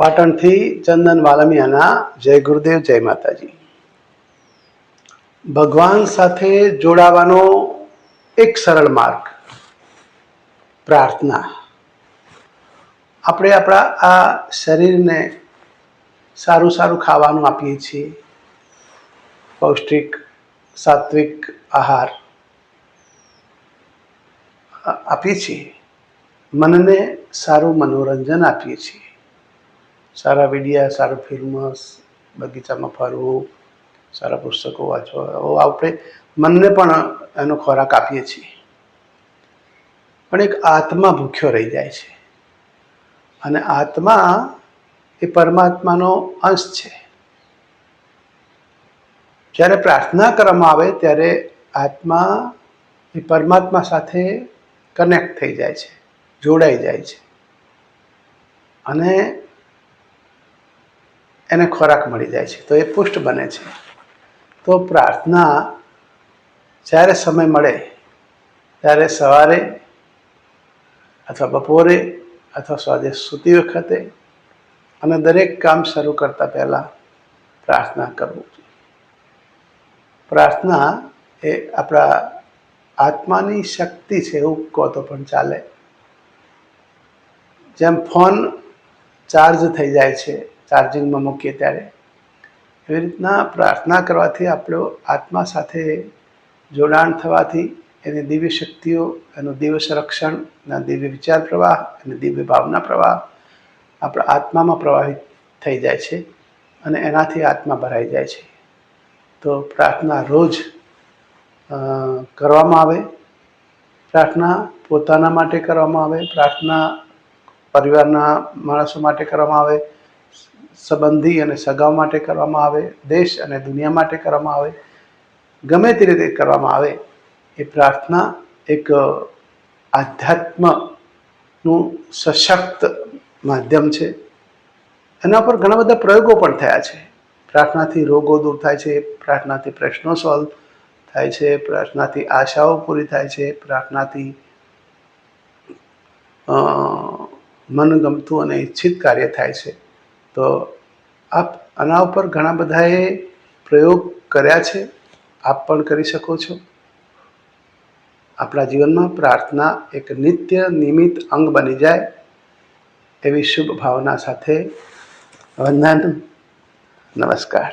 પાટણથી ચંદન વાલમિયાના જય ગુરુદેવ જય માતાજી। ભગવાન સાથે જોડાવાનો એક સરળ માર્ગ પ્રાર્થના। આપણે આપણા આ શરીરને સારું સારું ખાવાનું આપીએ છીએ, પૌષ્ટિક સાત્વિક આહાર આપીએ છીએ, મનને સારું મનોરંજન આપીએ છીએ, સારા વિડિયા, સારું ફિલ્મ, બગીચામાં ફરવું, સારા પુસ્તકો વાંચવા, આપણે મનને પણ એનો ખોરાક આપીએ છીએ। પણ એક આત્મા ભૂખ્યો રહી જાય છે, અને આત્મા એ પરમાત્માનો અંશ છે। જ્યારે પ્રાર્થના કરવામાં આવે ત્યારે આત્મા એ પરમાત્મા સાથે કનેક્ટ થઈ જાય છે, જોડાઈ જાય છે, અને એને ખોરાક મળી જાય છે, તો એ પુષ્ટ બને છે। તો પ્રાર્થના જ્યારે સમય મળે ત્યારે સવારે અથવા બપોરે અથવા સાંજે સૂતી વખતે અને દરેક કામ શરૂ કરતાં પહેલાં પ્રાર્થના કરવું જોઈએ। પ્રાર્થના એ આપણા આત્માની શક્તિ છે એવું કહો તો પણ ચાલે। જેમ ફોન ચાર્જ થઈ જાય છે ચાર્જિંગમાં મૂકીએ ત્યારે, એવી રીતના પ્રાર્થના કરવાથી આપણો આત્મા સાથે જોડાણ થવાથી એની દિવ્ય શક્તિઓ, એનું દિવ્ય સંરક્ષણ, એના દિવ્ય વિચાર પ્રવાહ, અને દિવ્ય ભાવના પ્રવાહ આપણા આત્મામાં પ્રવાહિત થઈ જાય છે, અને એનાથી આત્મા ભરાઈ જાય છે। તો પ્રાર્થના રોજ કરવામાં આવે, પ્રાર્થના પોતાના માટે કરવામાં આવે, પ્રાર્થના પરિવારના માણસો માટે કરવામાં આવે, સંબંધી અને સગાઓ માટે કરવામાં આવે, દેશ અને દુનિયા માટે કરવામાં આવે, ગમે તે રીતે કરવામાં આવે, એ પ્રાર્થના એક આધ્યાત્મનું સશક્ત માધ્યમ છે। એના પર ઘણા બધા પ્રયોગો પણ થયા છે। પ્રાર્થનાથી રોગો દૂર થાય છે, પ્રાર્થનાથી પ્રશ્નો સોલ્વ થાય છે, પ્રાર્થનાથી આશાઓ પૂરી થાય છે, પ્રાર્થનાથી મનગમતું અને ઈચ્છિત કાર્ય થાય છે। તો આના ઉપર ઘણા બધાએ પ્રયોગ કર્યા છે, આપ પણ કરી શકો છો। આપણા જીવનમાં પ્રાર્થના એક નિત્ય નિયમિત અંગ બની જાય એવી શુભ ભાવના સાથે વંદન, નમસ્કાર।